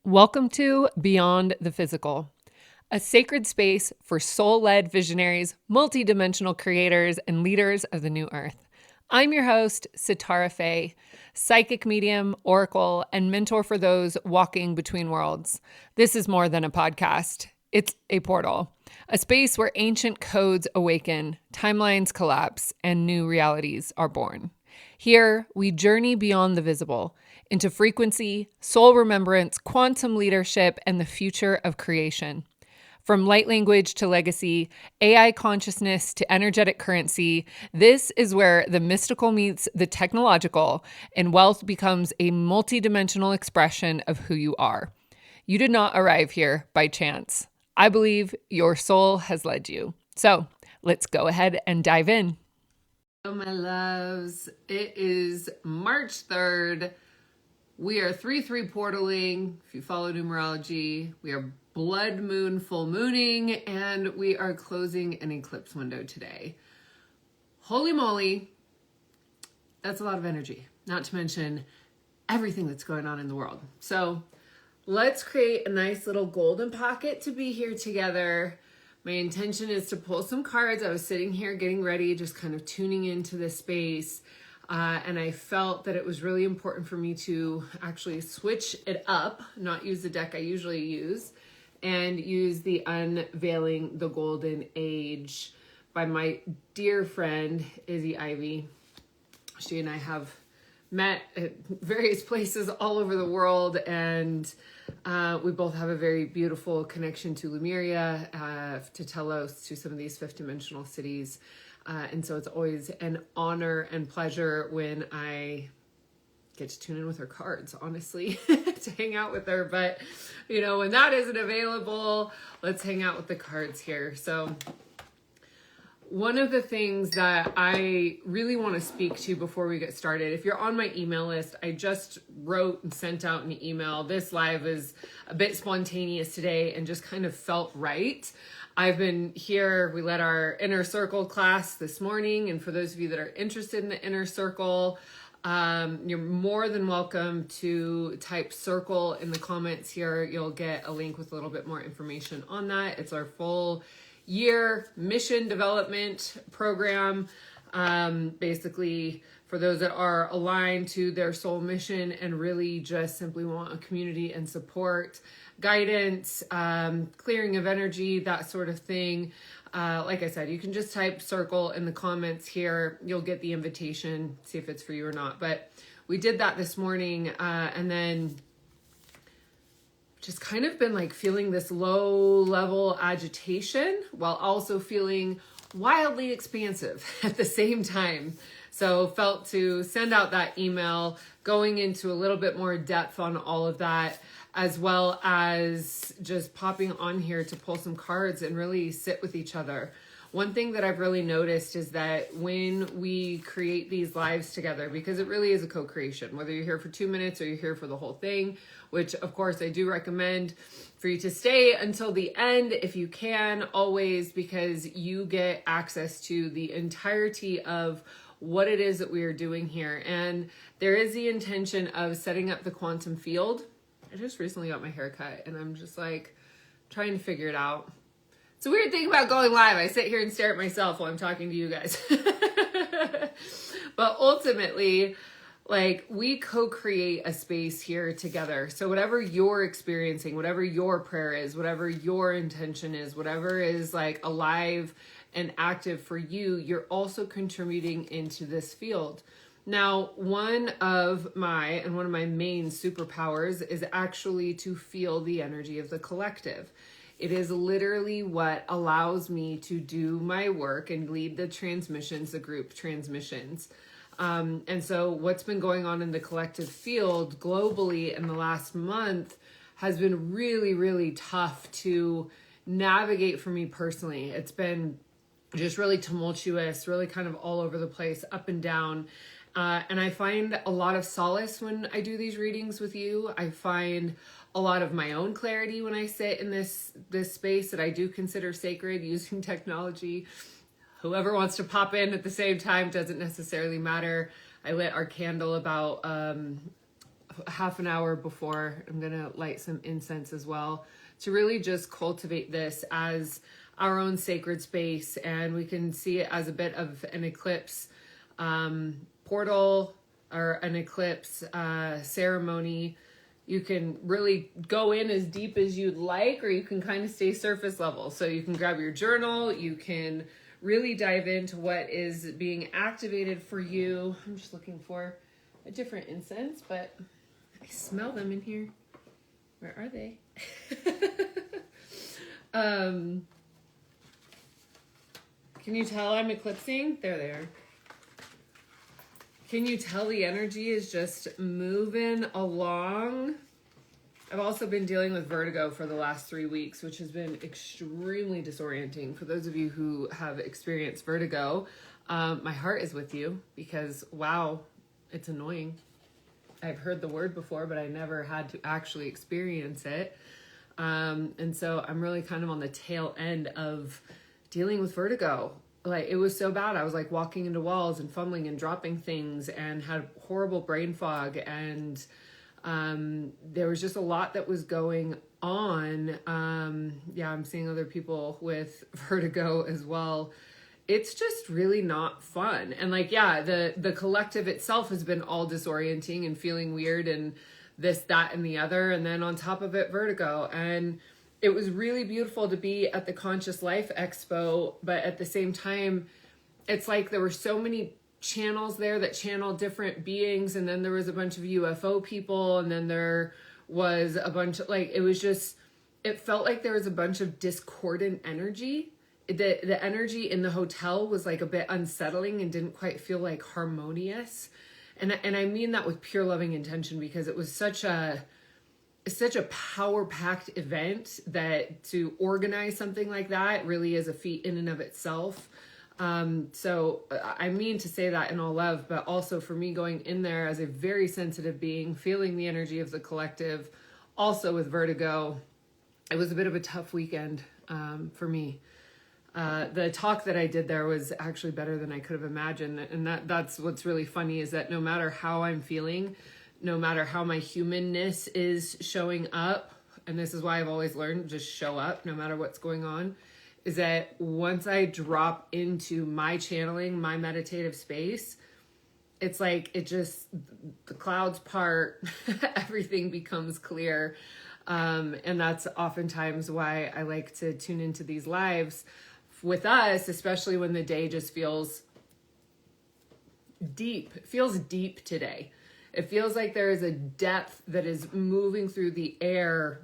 Welcome to Beyond the Physical, a sacred space for soul-led visionaries, multidimensional creators, and leaders of the new earth. I'm your host, Sitara Faye, psychic medium, oracle, and mentor for those walking between worlds. This is more than a podcast. It's a portal, a space where ancient codes awaken, timelines collapse, and new realities are born. Here, we journey beyond the visible into frequency, soul remembrance, quantum leadership, and the future of creation. From light language to legacy, AI consciousness to energetic currency, this is where the mystical meets the technological, and wealth becomes a multidimensional expression of who you are. You did not arrive here by chance. I believe your soul has led you. So let's go ahead and dive in. Hello, my loves. It is March 3rd. We are 3-3 portaling. If you follow numerology, we are blood moon, full mooning, and we are closing an eclipse window today. Holy moly, that's a lot of energy, not to mention everything that's going on in the world. So let's create a nice little golden pocket to be here together. My intention is to pull some cards. I was sitting here getting ready, just kind of tuning into this space. And I felt that it was really important for me to actually switch it up, not use the deck I usually use, and use the Unveiling the Golden Age by my dear friend, Izzy Ivy. She and I have met at various places all over the world, and we both have a very beautiful connection to Lemuria, to Telos, to some of these fifth dimensional cities. And so it's always an honor and pleasure when I get to tune in with her cards, honestly, to hang out with her. But, you know, when that isn't available, let's hang out with the cards here. So one of the things that I really want to speak to before we get started, if you're on my email list, I just wrote and sent out an email. This live is a bit spontaneous today and just kind of felt right. I've been here, we led our inner circle class this morning. And for those of you that are interested in the inner circle, you're more than welcome to type circle in the comments here. You'll get a link with a little bit more information on that. It's our full year mission development program. Basically for those that are aligned to their soul mission and really just simply want a community and support, guidance, clearing of energy, that sort of thing. Like I said, you can just type circle in the comments here. You'll get the invitation, see if it's for you or not. But we did that this morning, and then just kind of been like feeling this low level agitation while also feeling wildly expansive at the same time. So felt to send out that email, going into a little bit more depth on all of that, as well as just popping on here to pull some cards and really sit with each other. One thing that I've really noticed is that when we create these lives together, because it really is a co-creation, whether you're here for 2 minutes or you're here for the whole thing, which of course I do recommend for you to stay until the end if you can, always, because you get access to the entirety of what it is that we are doing here. And there is the intention of setting up the quantum field. I just recently got my hair cut and I'm just like trying to figure it out. It's a weird thing about going live. I sit here and stare at myself while I'm talking to you guys. But ultimately, like, we co-create a space here together. So whatever you're experiencing, whatever your prayer is, whatever your intention is, whatever is like alive and active for you, you're also contributing into this field. Now, one of my main superpowers is actually to feel the energy of the collective. It is literally what allows me to do my work and lead the transmissions, the group transmissions. And so what's been going on in the collective field globally in the last month has been really, really tough to navigate for me personally. It's been just really tumultuous, really kind of all over the place, up and down. And I find a lot of solace when I do these readings with you. I find a lot of my own clarity when I sit in this space that I do consider sacred, using technology. Whoever wants to pop in at the same time, doesn't necessarily matter. I lit our candle about half an hour before. I'm going to light some incense as well to really just cultivate this as our own sacred space. And we can see it as a bit of an eclipse portal or an eclipse ceremony. You can really go in as deep as you'd like, or you can kind of stay surface level. So you can grab your journal, you can really dive into what is being activated for you. I'm just looking for a different incense, but I smell them in here. Where are they? Can you tell I'm eclipsing? There they are. Can you tell the energy is just moving along? I've also been dealing with vertigo for the last 3 weeks, which has been extremely disorienting. For those of you who have experienced vertigo, my heart is with you because, wow, it's annoying. I've heard the word before, but I never had to actually experience it. And so I'm really kind of on the tail end of dealing with vertigo. Like, it was so bad. I was like walking into walls and fumbling and dropping things and had horrible brain fog. And there was just a lot that was going on. I'm seeing other people with vertigo as well. It's just really not fun. And like, the collective itself has been all disorienting and feeling weird and this, that, and the other. And then on top of it, vertigo. And it was really beautiful to be at the Conscious Life Expo, but at the same time, it's like there were so many channels there that channel different beings, and then there was a bunch of UFO people, and then there was a bunch of, like, it felt like there was a bunch of discordant energy. The energy in the hotel was like a bit unsettling and didn't quite feel like harmonious. And I mean that with pure loving intention, because it was such a power-packed event that to organize something like that really is a feat in and of itself. So I mean to say that in all love, but also for me going in there as a very sensitive being, feeling the energy of the collective, also with vertigo, it was a bit of a tough weekend for me. The talk that I did there was actually better than I could have imagined. And that's what's really funny, is that no matter how I'm feeling, no matter how my humanness is showing up, and this is why I've always learned, just show up no matter what's going on, is that once I drop into my channeling, my meditative space, it's like the clouds part, everything becomes clear. And that's oftentimes why I like to tune into these lives with us, especially when the day just feels deep. It feels deep today. It feels like there is a depth that is moving through the air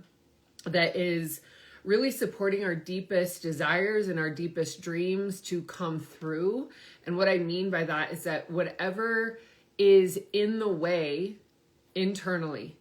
that is really supporting our deepest desires and our deepest dreams to come through. And what I mean by that is that whatever is in the way internally,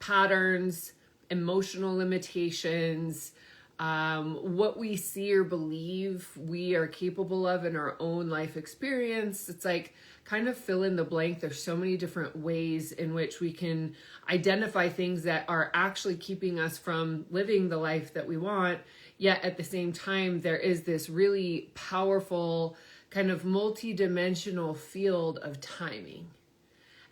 patterns, emotional limitations, what we see or believe we are capable of in our own life experience, it's like, kind of fill in the blank. There's so many different ways in which we can identify things that are actually keeping us from living the life that we want. Yet at the same time, there is this really powerful kind of multi-dimensional field of timing.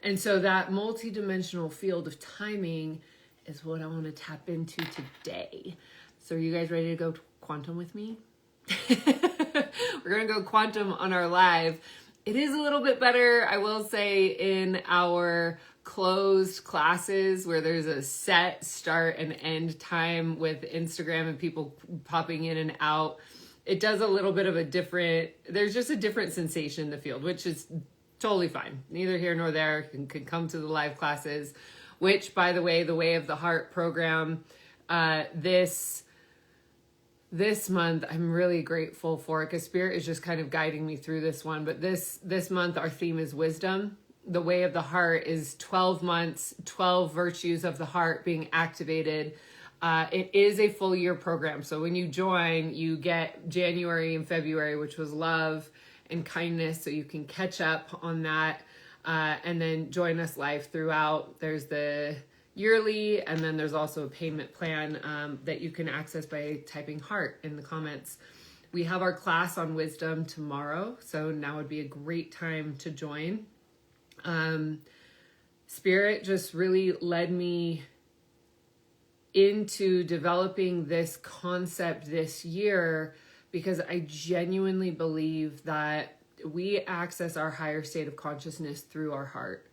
And so that multi-dimensional field of timing is what I want to tap into today. So are you guys ready to go quantum with me? We're going to go quantum on our live. It is a little bit better, I will say, in our closed classes where there's a set start and end time with Instagram and people popping in and out. It does a little bit of there's just a different sensation in the field, which is totally fine. Neither here nor there. You can come to the live classes, which, by the way, the Way of the Heart program, this month, I'm really grateful for it because Spirit is just kind of guiding me through this one. But this month, our theme is wisdom. The Way of the Heart is 12 months, 12 virtues of the heart being activated. It is a full year program. So when you join, you get January and February, which was love and kindness. So you can catch up on that and then join us live throughout. There's the yearly, and then there's also a payment plan that you can access by typing heart in the comments. We have our class on wisdom tomorrow, so now would be a great time to join. Spirit just really led me into developing this concept this year because I genuinely believe that we access our higher state of consciousness through our heart.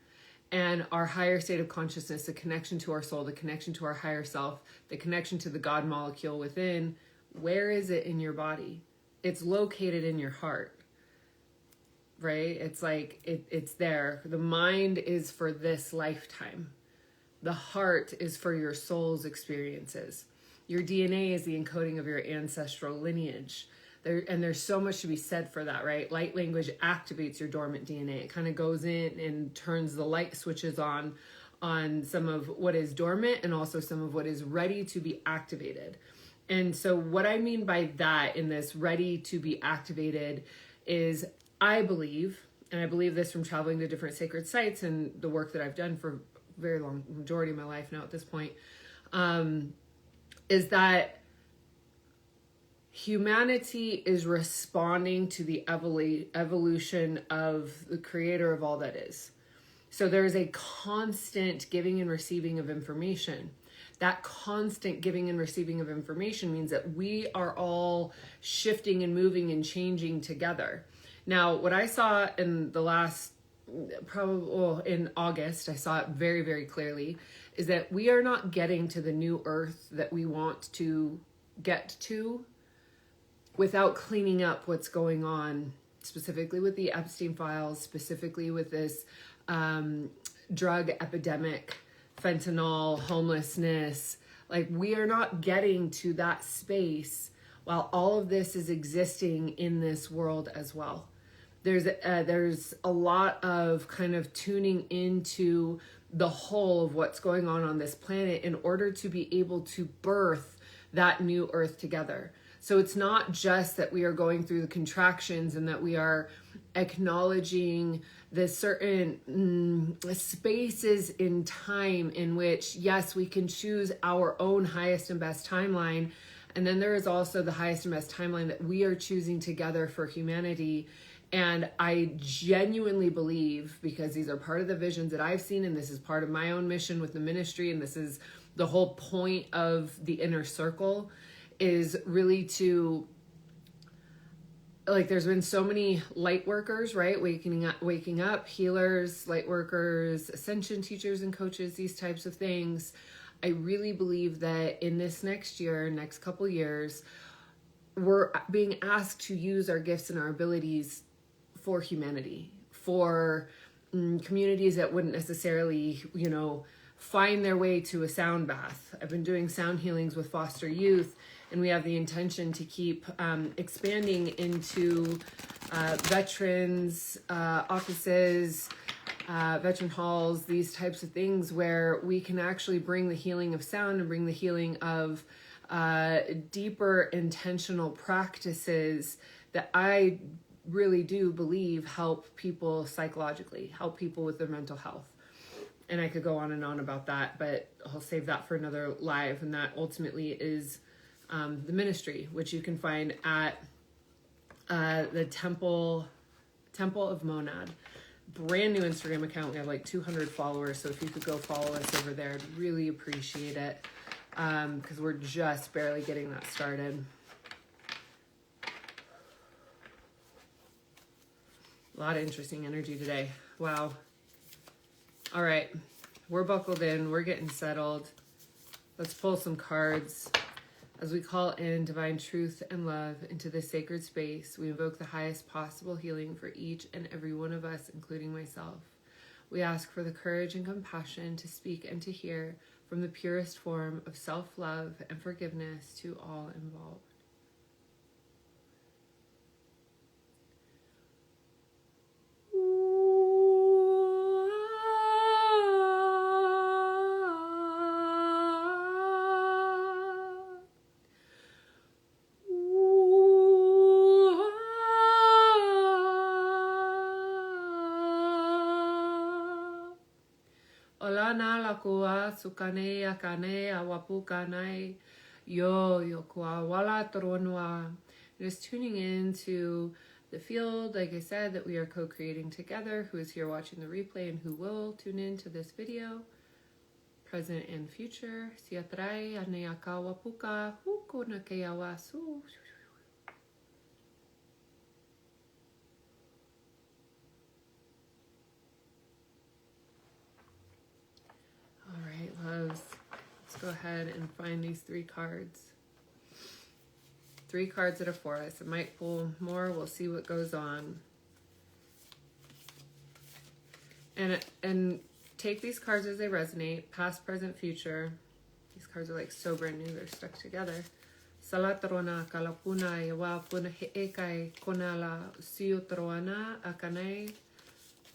And our higher state of consciousness, the connection to our soul, the connection to our higher self, the connection to the God molecule within, where is it in your body? It's located in your heart, right? It's like, it's there. The mind is for this lifetime. The heart is for your soul's experiences. Your DNA is the encoding of your ancestral lineage. There's so much to be said for that, right? Light language activates your dormant DNA. It kind of goes in and turns the light switches on some of what is dormant and also some of what is ready to be activated. And so what I mean by that in this ready to be activated is I believe, and I believe this from traveling to different sacred sites and the work that I've done for a very long majority of my life now at this point, is that humanity is responding to the evolution of the creator of all that is. So there's a constant giving and receiving of information. That constant giving and receiving of information means that we are all shifting and moving and changing together. Now, what I saw in the last, in August, I saw it very, very clearly, is that we are not getting to the new earth that we want to get to without cleaning up what's going on, specifically with the Epstein files, specifically with this drug epidemic, fentanyl, homelessness. Like, we are not getting to that space while all of this is existing in this world as well. There's a lot of kind of tuning into the whole of what's going on this planet in order to be able to birth that new earth together. So it's not just that we are going through the contractions and that we are acknowledging the certain spaces in time in which, yes, we can choose our own highest and best timeline. And then there is also the highest and best timeline that we are choosing together for humanity. And I genuinely believe, because these are part of the visions that I've seen, and this is part of my own mission with the ministry, and this is the whole point of the inner circle, is really to, like, there's been so many light workers, right? Waking up, healers, light workers, ascension teachers and coaches, these types of things. I really believe that in this next year, next couple years, we're being asked to use our gifts and our abilities for humanity, for communities that wouldn't necessarily, find their way to a sound bath. I've been doing sound healings with foster youth, and we have the intention to keep expanding into veterans offices, veteran halls, these types of things where we can actually bring the healing of sound and bring the healing of deeper intentional practices that I really do believe help people psychologically, help people with their mental health. And I could go on and on about that, but I'll save that for another live. And that ultimately is the ministry, which you can find at the Temple of Monad. Brand new Instagram account. We have like 200 followers. So if you could go follow us over there, I'd really appreciate it. Because we're just barely getting that started. A lot of interesting energy today. Wow. All right. We're buckled in. We're getting settled. Let's pull some cards. As we call in divine truth and love into this sacred space, we invoke the highest possible healing for each and every one of us, including myself. We ask for the courage and compassion to speak and to hear from the purest form of self-love and forgiveness to all involved. Olana la kua sukanea kanea wapukanai yo kua wala tronua. Just tuning into the field, like I said, that we are co-creating together, who is here watching the replay and who will tune in to this video, present and future. Sitara aneakawa puka huko na keawasu. All right, loves. Let's go ahead and find these 3 cards. 3 cards that are for us. I might pull more. We'll see what goes on. And take these cards as they resonate. Past, present, future. These cards are like so brand new. They're stuck together. Salatrona kalapuna yawa puna heekai konala siutrona akanai.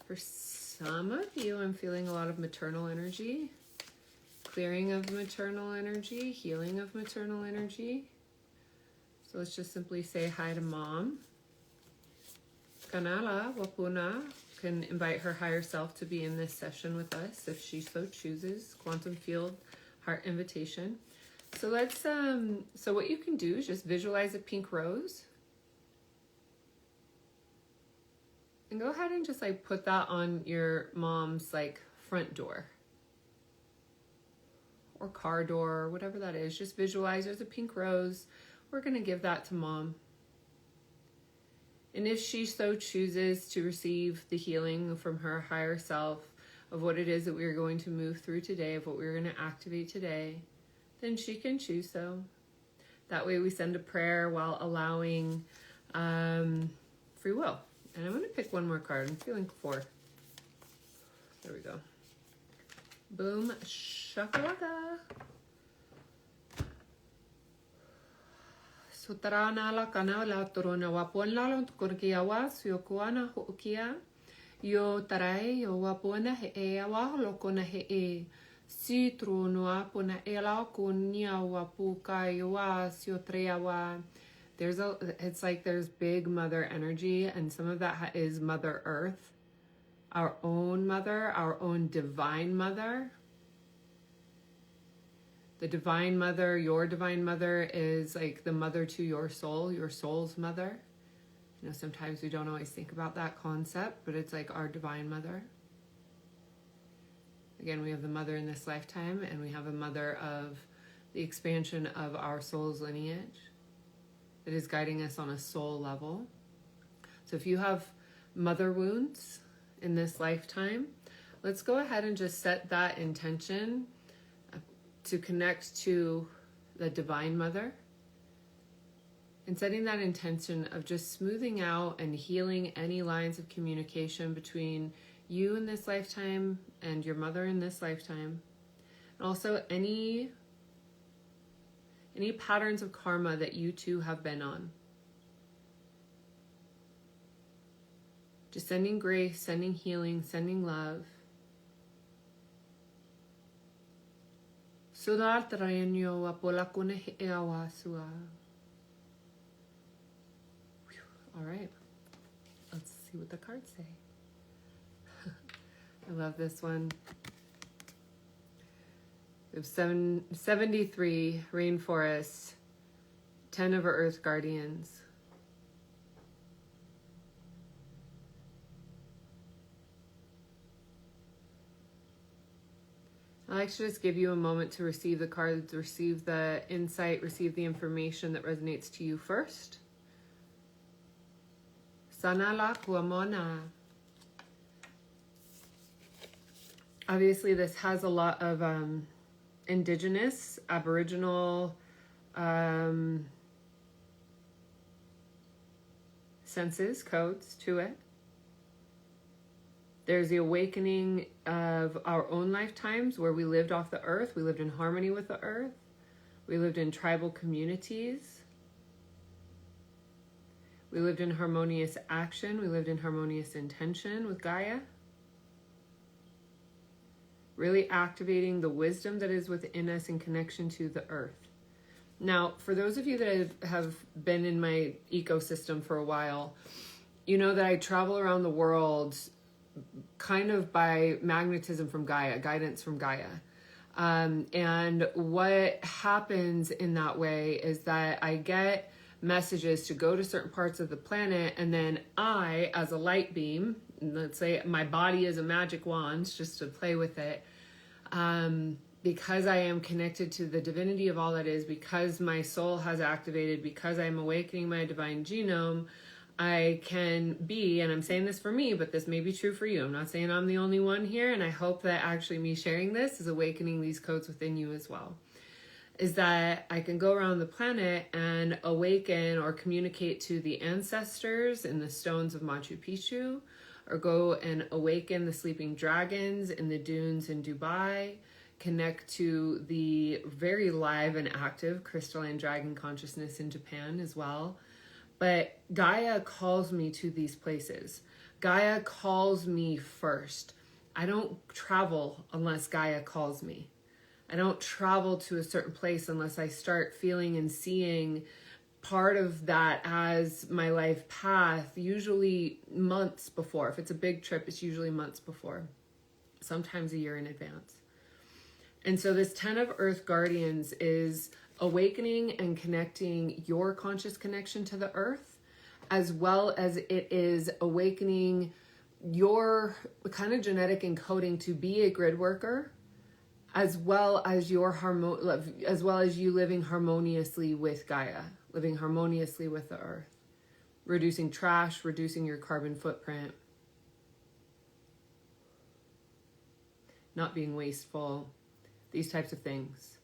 For some of you, I'm feeling a lot of maternal energy. Clearing of maternal energy. Healing of maternal energy. So let's just simply say hi to mom. Kanala wapuna can invite her higher self to be in this session with us if she so chooses. Quantum field heart invitation. So let's so what you can do is just visualize a pink rose. And go ahead and just like put that on your mom's like front door. Or car door, or whatever that is. Just visualize there's a pink rose. We're going to give that to mom. And if she so chooses to receive the healing from her higher self of what it is that we are going to move through today, of what we're going to activate today, then she can choose so. That way we send a prayer while allowing free will. And I'm going to pick one more card. I'm feeling 4. There we go. Boom, shakalaka. Sutarana la kana la torona wapon la korkiawa suyokuana hokia yo tarai yo wapona he awa lokona he si trono apona ela kunya wapuka yo siotreawa. It's like there's big mother energy, and some of that is Mother Earth, our own mother, our own divine mother. The divine mother, your divine mother, is like the mother to your soul's mother. You know, sometimes we don't always think about that concept, but it's like our divine mother. Again, we have the mother in this lifetime, and we have a mother of the expansion of our soul's lineage that is guiding us on a soul level. So if you have mother wounds in this lifetime, let's go ahead and just set that intention to connect to the Divine Mother, and setting that intention of just smoothing out and healing any lines of communication between you in this lifetime and your mother in this lifetime, and also any patterns of karma that you two have been on. Just sending grace, sending healing, sending love. All right, let's see what the cards say. I love this one. We have 73 rainforests, 10 of our earth guardians. I like to just give you a moment to receive the cards, receive the insight, receive the information that resonates to you first. Sanala kuamona. Obviously, this has a lot of indigenous, aboriginal senses, codes to it. There's the awakening of our own lifetimes where we lived off the earth. We lived in harmony with the earth. We lived in tribal communities. We lived in harmonious action. We lived in harmonious intention with Gaia. Really activating the wisdom that is within us in connection to the earth. Now, for those of you that have been in my ecosystem for a while, you know that I travel around the world kind of by magnetism from Gaia, guidance from Gaia. And what happens in that way is that I get messages to go to certain parts of the planet, and then I, as a light beam, let's say my body is a magic wand, just to play with it, because I am connected to the divinity of all that is, because my soul has activated, because I am awakening my divine genome, I can be, and I'm saying this for me, but this may be true for you. I'm not saying I'm the only one here, and I hope that actually me sharing this is awakening these codes within you as well. Is that I can go around the planet and awaken or communicate to the ancestors in the stones of Machu Picchu, or go and awaken the sleeping dragons in the dunes in Dubai, connect to the very live and active crystalline dragon consciousness in Japan as well. But Gaia calls me to these places. Gaia calls me first. I don't travel unless Gaia calls me. I don't travel to a certain place unless I start feeling and seeing part of that as my life path, usually months before. If it's a big trip, it's usually months before, sometimes a year in advance. And so this 10 of Earth Guardians is awakening and connecting your conscious connection to the earth, as well as it is awakening your kind of genetic encoding to be a grid worker, as well as you living harmoniously with Gaia, living harmoniously with the earth, reducing trash, reducing your carbon footprint, not being wasteful, these types of things.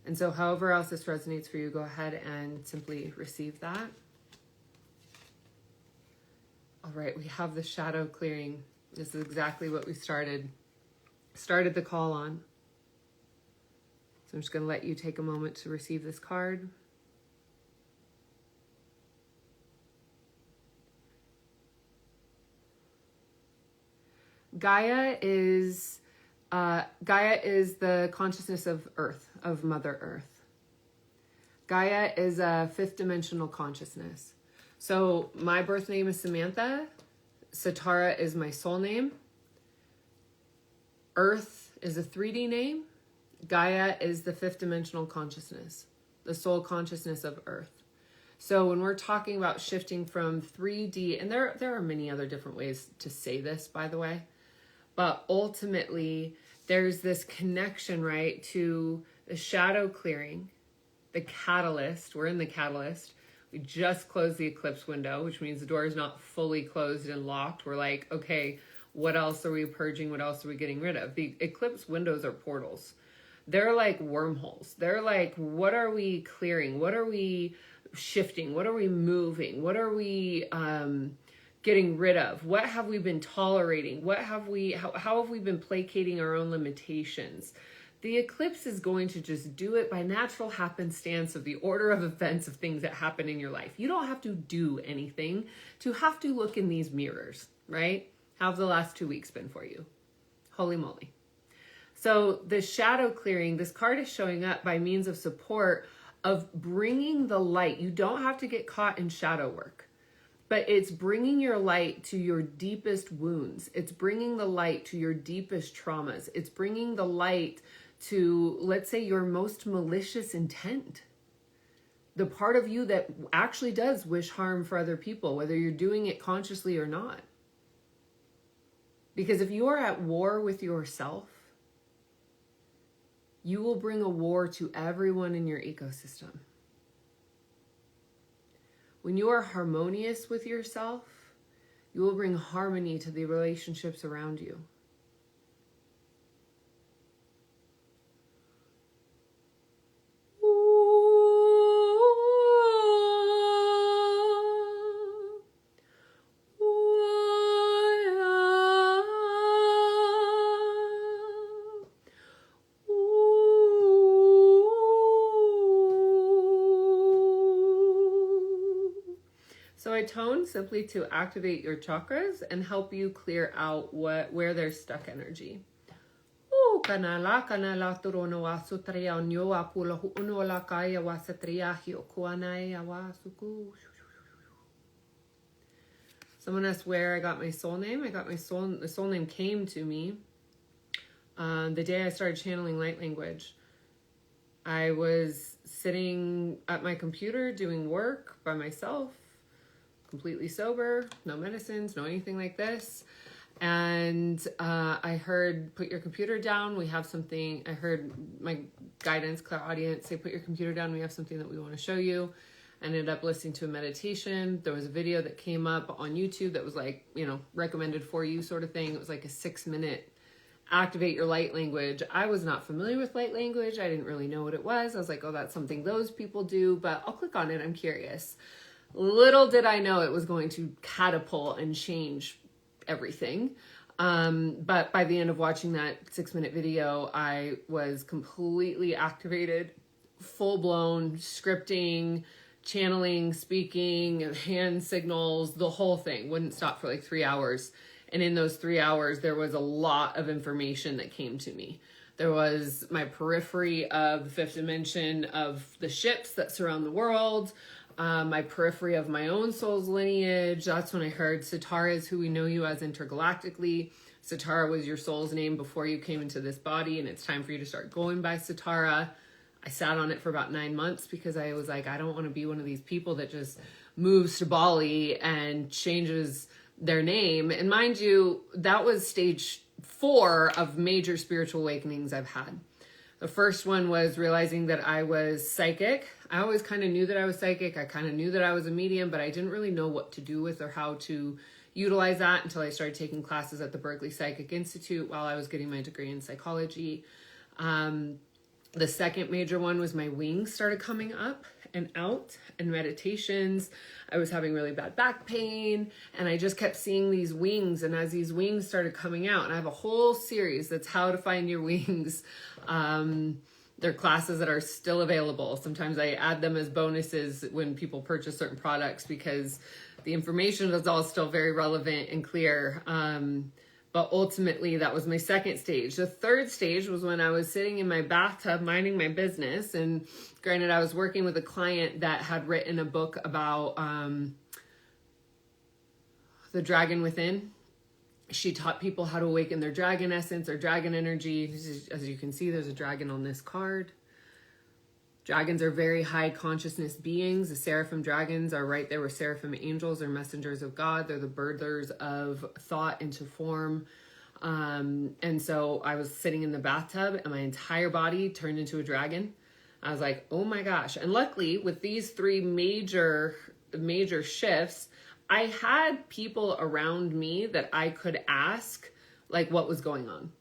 And so however else this resonates for you, go ahead and simply receive that. All right, we have the shadow clearing. This is exactly what we started the call on. So I'm just going to let you take a moment to receive this card. Gaia is the consciousness of Earth, of Mother Earth. Gaia is a fifth dimensional consciousness. So my birth name is Samantha. Sitara is my soul name. Earth is a 3D name. Gaia is the fifth dimensional consciousness, the soul consciousness of Earth. So when we're talking about shifting from 3D, and there are many other different ways to say this, by the way, but ultimately there's this connection, right, to the shadow clearing, the catalyst. We're in the catalyst. We just closed the eclipse window, which means the door is not fully closed and locked. We're like, okay, what else are we purging? What else are we getting rid of? The eclipse windows are portals. They're like wormholes. They're like, what are we clearing? What are we shifting? What are we moving? What are we getting rid of? What have we been tolerating? How have we been placating our own limitations? The eclipse is going to just do it by natural happenstance of the order of events of things that happen in your life. You don't have to do anything to have to look in these mirrors, right? How have the last 2 weeks been for you? Holy moly. So the shadow clearing, this card is showing up by means of support of bringing the light. You don't have to get caught in shadow work, but it's bringing your light to your deepest wounds. It's bringing the light to your deepest traumas. It's bringing the light to, let's say, your most malicious intent. The part of you that actually does wish harm for other people, whether you're doing it consciously or not. Because if you are at war with yourself, you will bring a war to everyone in your ecosystem. When you are harmonious with yourself, you will bring harmony to the relationships around you. So I tone simply to activate your chakras and help you clear out where there's stuck energy. Kanala kanala turono wa sutria onyo wa pula huno la kaya wa satria hio kuanai wa suku. Someone asked where I got my soul name. The soul name came to me the day I started channeling light language. I was sitting at my computer doing work by myself, completely sober, no medicines, no anything like this. And I heard, put your computer down. We have something. I heard my guidance, clairaudience, say, put your computer down. We have something that we want to show you. I ended up listening to a meditation. There was a video that came up on YouTube that was like, recommended for you sort of thing. It was like a 6-minute activate your light language. I was not familiar with light language. I didn't really know what it was. I was like, oh, that's something those people do, but I'll click on it. I'm curious. Little did I know it was going to catapult and change everything. But by the end of watching that 6-minute video, I was completely activated, full blown scripting, channeling, speaking, hand signals, the whole thing. Wouldn't stop for like 3 hours. And in those 3 hours, there was a lot of information that came to me. There was my periphery of the fifth dimension of the ships that surround the world, my periphery of my own soul's lineage. That's when I heard Sitara is who we know you as intergalactically. Sitara was your soul's name before you came into this body, and it's time for you to start going by Sitara. I sat on it for about 9 months because I was like, I don't want to be one of these people that just moves to Bali and changes their name. And mind you, that was stage 4 of major spiritual awakenings I've had. The first one was realizing that I was psychic. I always kind of knew that I was psychic. I kind of knew that I was a medium, but I didn't really know what to do with or how to utilize that until I started taking classes at the Berkeley Psychic Institute while I was getting my degree in psychology. The second major one was my wings started coming up and out, and meditations. I was having really bad back pain, and I just kept seeing these wings. And as these wings started coming out, and I have a whole series that's how to find your wings. They're classes that are still available. Sometimes I add them as bonuses when people purchase certain products because the information is all still very relevant and clear. But ultimately, that was my second stage. The third stage was when I was sitting in my bathtub minding my business. And granted, I was working with a client that had written a book about the dragon within. She taught people how to awaken their dragon essence or dragon energy. As you can see, there's a dragon on this card. Dragons are very high consciousness beings. The seraphim dragons are right there with seraphim angels. They're messengers of God. They're the birthers of thought into form. And so I was sitting in the bathtub and my entire body turned into a dragon. I was like, oh my gosh. And luckily with these 3 major shifts, I had people around me that I could ask like what was going on.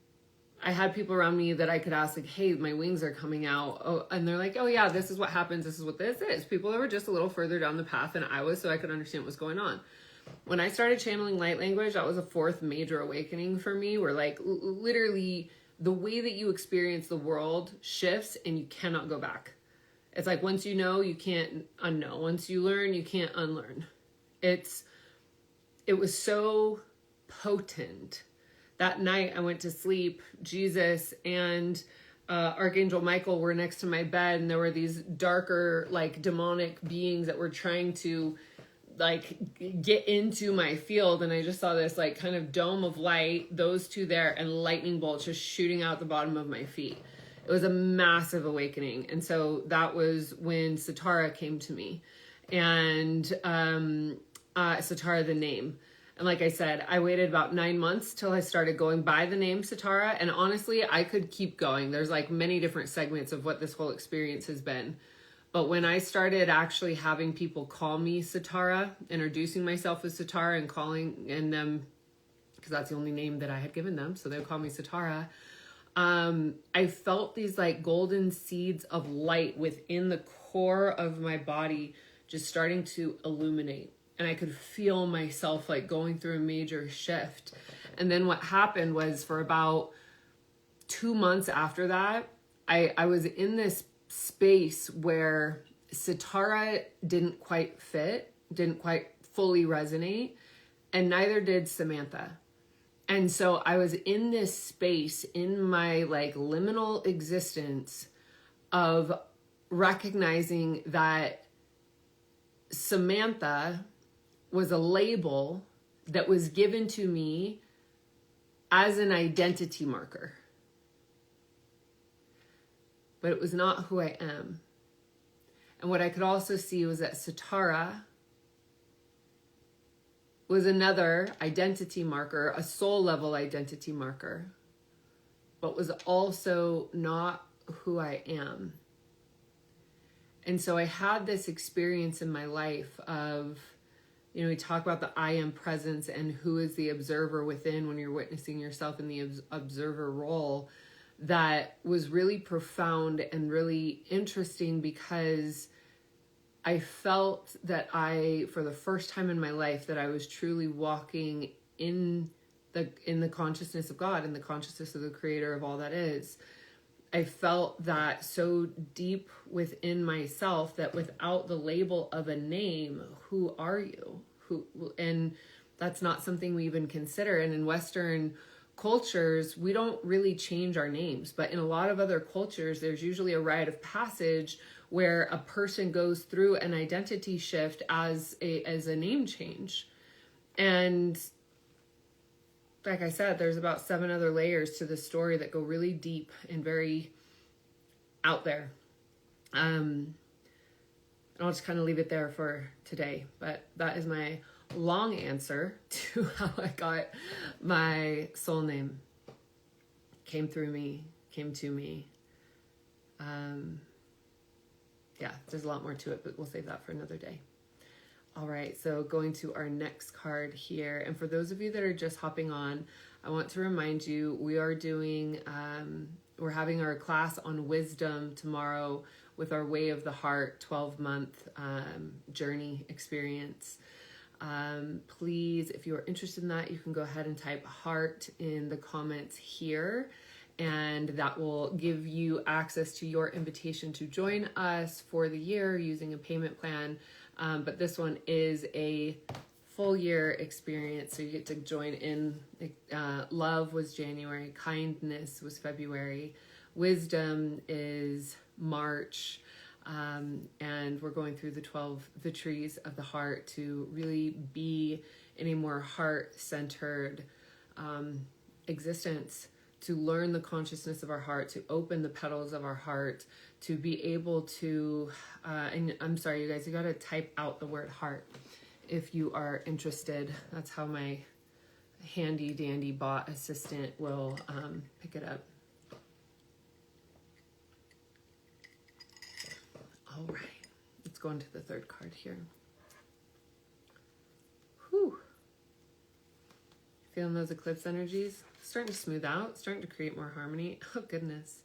I had people around me that I could ask like, hey, my wings are coming out. Oh, and they're like, oh yeah, this is what happens. This is what this is. People that were just a little further down the path than I was, so I could understand what was going on. When I started channeling light language, that was a 4th major awakening for me, where like literally the way that you experience the world shifts and you cannot go back. It's like once you know, you can't unknow. Once you learn, you can't unlearn. It was so potent. That night I went to sleep, Jesus and Archangel Michael were next to my bed, and there were these darker, like demonic beings that were trying to like get into my field. And I just saw this like kind of dome of light, those 2 there, and lightning bolts just shooting out the bottom of my feet. It was a massive awakening. And so that was when Sitara came to me, and Sitara, the name. And like I said, I waited about 9 months till I started going by the name Sitara. And honestly, I could keep going. There's like many different segments of what this whole experience has been. But when I started actually having people call me Sitara, introducing myself as Sitara and calling in them, because that's the only name that I had given them, so they'll call me Sitara. I felt these like golden seeds of light within the core of my body just starting to illuminate. And I could feel myself like going through a major shift. And then what happened was for about 2 months after that, I was in this space where Sitara didn't quite fit, didn't quite fully resonate, and neither did Samantha. And so I was in this space in my like liminal existence of recognizing that Samantha was a label that was given to me as an identity marker. but it was not who I am. And what I could also see was that Sitara was another identity marker, a soul level identity marker, but was also not who I am. And so I had this experience in my life of, you know, we talk about the I am presence and who is the observer within when you're witnessing yourself in the observer role. That was really profound and really interesting because I felt that for the first time in my life, that I was truly walking in the consciousness of God, in the consciousness of the creator of all that is. I felt that so deep within myself that without the label of a name, who are you? And that's not something we even consider. And in Western cultures, we don't really change our names, but in a lot of other cultures, there's usually a rite of passage where a person goes through an identity shift as a name change. And like I said, there's about 7 other layers to the story that go really deep and very out there. And I'll just kind of leave it there for today, but that is my long answer to how I got my soul name. Came to me. Yeah, there's a lot more to it, but we'll save that for another day. All right, so going to our next card here. And for those of you that are just hopping on, I want to remind you, we are doing, we're having our class on wisdom tomorrow with our Way of the Heart 12-month journey experience. Please, if you are interested in that, you can go ahead and type heart in the comments here, and that will give you access to your invitation to join us for the year using a payment plan. But this one is a full year experience, so you get to join in. Love was January, kindness was February, wisdom is March. And we're going through the trees of the heart to really be in a more heart-centered existence, to learn the consciousness of our heart, to open the petals of our heart, to be able to, and I'm sorry, you guys, you got to type out the word heart if you are interested. That's how my handy dandy bot assistant will pick it up. All right, let's go into the third card here. Whew. Feeling those eclipse energies? Starting to smooth out, starting to create more harmony. Oh, goodness.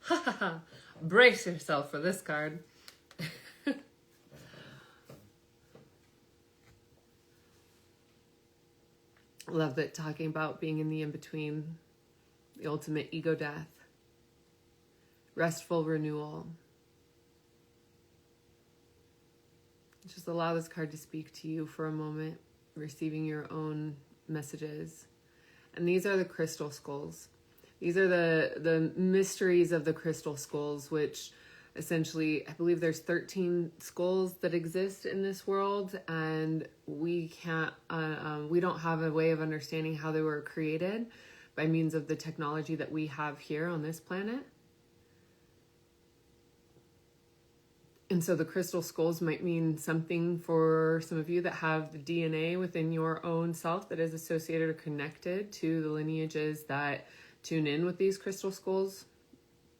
Ha ha ha. Brace yourself for this card. Love that, talking about being in the in-between, the ultimate ego death, restful renewal. Just allow this card to speak to you for a moment, receiving your own messages. And these are the crystal skulls. These are the mysteries of the crystal skulls, which essentially, I believe there's 13 skulls that exist in this world, and we don't have a way of understanding how they were created by means of the technology that we have here on this planet. And so the crystal skulls might mean something for some of you that have the DNA within your own self that is associated or connected to the lineages that tune in with these crystal skulls.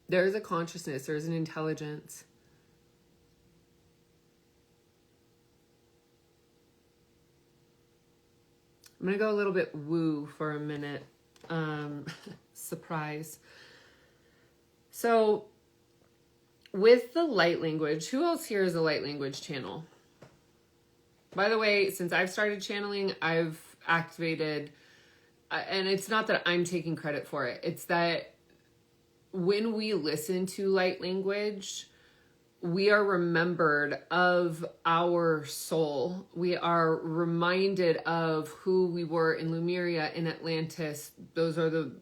There is a consciousness, there is an intelligence. I'm going to go a little bit woo for a minute. Surprise. So with the light language, who else here is a light language channel? By the way, since I've started channeling, I've activated, and it's not that I'm taking credit for it, it's that when we listen to light language, we are remembered of our soul. We are reminded of who we were in Lemuria, in Atlantis. Those are the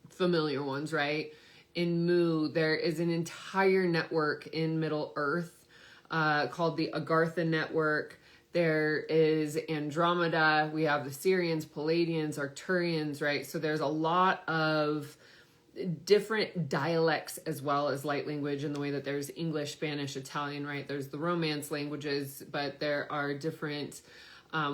familiar ones, right? In Mu, there is an entire network in Middle Earth called the Agartha Network There is Andromeda. We have the Syrians, Palladians, Arcturians, right? So there's a lot of different dialects as well as light language, in the way that there's English, Spanish, Italian, right? There's the Romance languages, but there are different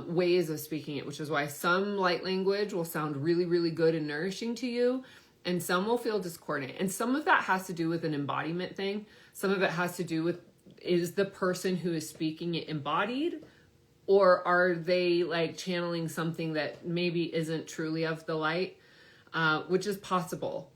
ways of speaking it, which is why some light language will sound really, really good and nourishing to you, and some will feel discordant. And some of that has to do with an embodiment thing. Some of it has to do with, is the person who is speaking it embodied, or are they like channeling something that maybe isn't truly of the light, which is possible.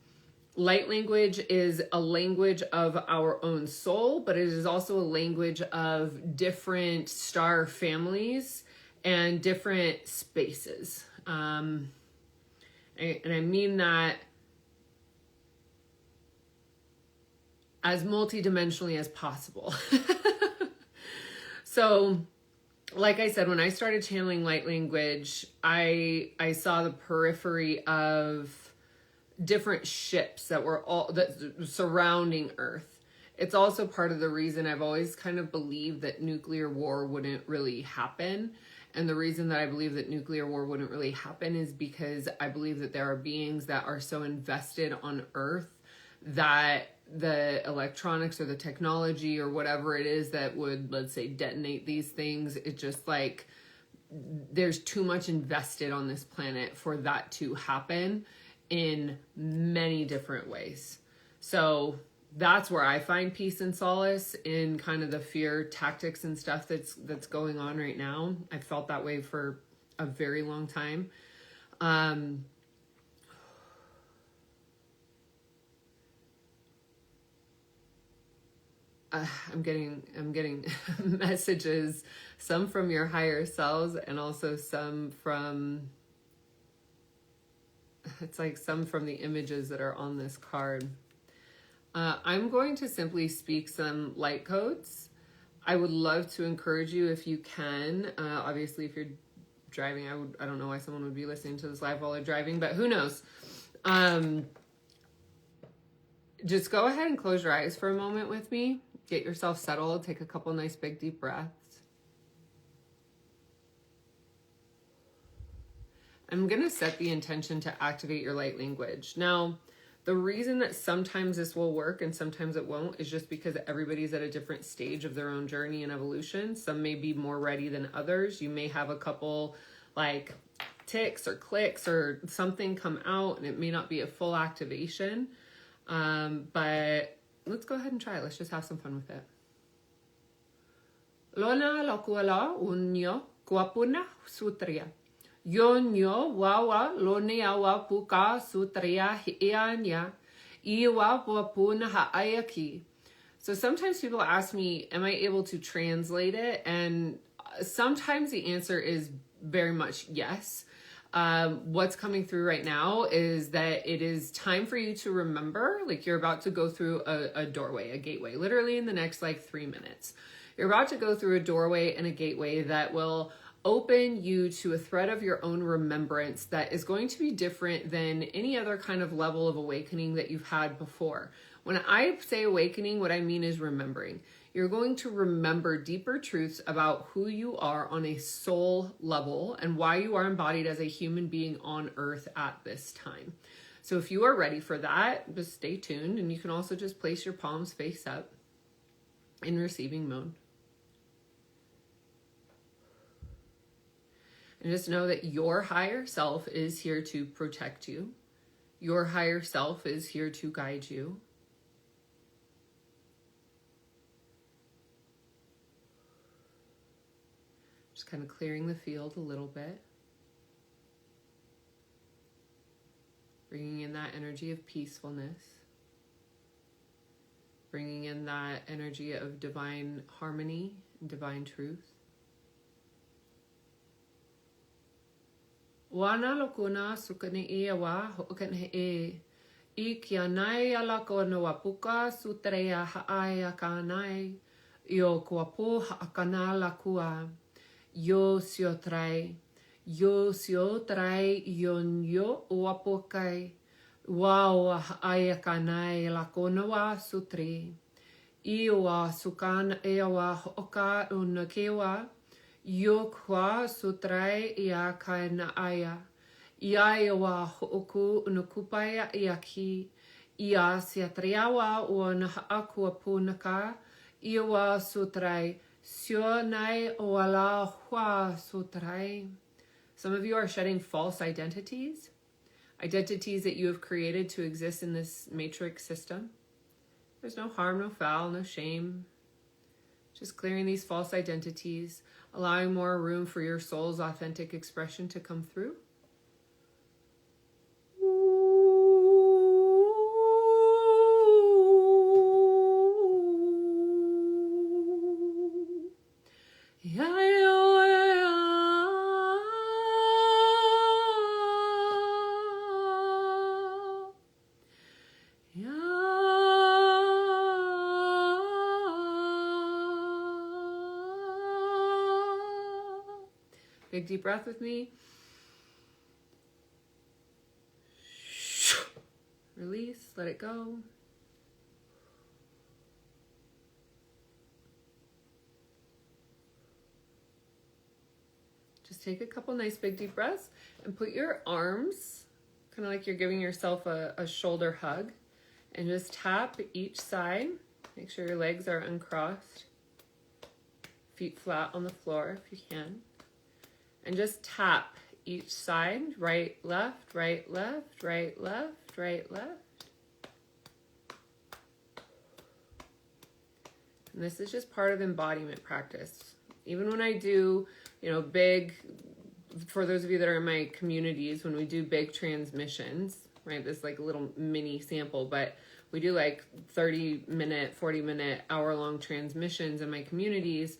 Light language is a language of our own soul, but it is also a language of different star families and different spaces. And I mean that as multidimensionally as possible. So, like I said, when I started channeling light language, I saw the periphery of different ships that were all that surrounding Earth. It's also part of the reason I've always kind of believed that nuclear war wouldn't really happen. And the reason that I believe that nuclear war wouldn't really happen is because I believe that there are beings that are so invested on Earth that the electronics or the technology or whatever it is that would, let's say, detonate these things, it's just like there's too much invested on this planet for that to happen in many different ways. So that's where I find peace and solace, in kind of the fear tactics and stuff that's going on right now. I've felt that way for a very long time. I'm getting messages, some from your higher selves, and also some from, it's like some from the images that are on this card. I'm going to simply speak some light codes. I would love to encourage you, if you can, obviously if you're driving, I don't know why someone would be listening to this live while they're driving, but who knows. Just go ahead and close your eyes for a moment with me. Get yourself settled. Take a couple nice big deep breaths. I'm going to set the intention to activate your light language. Now, the reason that sometimes this will work and sometimes it won't is just because everybody's at a different stage of their own journey and evolution. Some may be more ready than others. You may have a couple like ticks or clicks or something come out, and it may not be a full activation. But let's go ahead and try it. Let's just have some fun with it. Lona lokuala unyo kuapuna sutria. Yonyo wawa loneawa puka sutria hianya iwa wapuna haayaki. So sometimes people ask me, am I able to translate it? And sometimes the answer is very much yes. What's coming through right now is that it is time for you to remember, like you're about to go through a doorway, a gateway, literally in the next like 3 minutes. You're about to go through a doorway and a gateway that will open you to a thread of your own remembrance that is going to be different than any other kind of level of awakening that you've had before. When I say awakening, what I mean is remembering. You're going to remember deeper truths about who you are on a soul level and why you are embodied as a human being on Earth at this time. So if you are ready for that, just stay tuned, and you can also just place your palms face up in receiving mode. And just know that your higher self is here to protect you. Your higher self is here to guide you. Just kind of clearing the field a little bit. Bringing in that energy of peacefulness. Bringing in that energy of divine harmony and divine truth. Wana lokuna sukane e awa ho'okane e. Ikianai ala kono wapuka sutreya ha'aya kanai. Yo kuapo ha'akana lakua. Yo siotrai yon yo wapokai. Wow ha'aya kanai lakona wa sutri. Iwa sukan ewa ho'oka unakewa. Yo kwa sutrai ia kai na aya. Ia wa hoku nukupaya iaki. Ia siatriawa o na akua punaka. Iwa sutrai. Sio nai wala hua sutrai. Some of you are shedding false identities. Identities that you have created to exist in this matrix system. There's no harm, no foul, no shame. Just clearing these false identities, allowing more room for your soul's authentic expression to come through. Big deep breath with me. Release, let it go. Just take a couple nice big deep breaths and put your arms, kind of like you're giving yourself a shoulder hug, and just tap each side. Make sure your legs are uncrossed. Feet flat on the floor if you can. And just tap each side, right, left, right, left, right, left, right, left. And this is just part of embodiment practice. Even when I do, big, for those of you that are in my communities, when we do big transmissions, right, this is like a little mini sample, but we do like 30-minute, 40-minute, hour-long transmissions in my communities.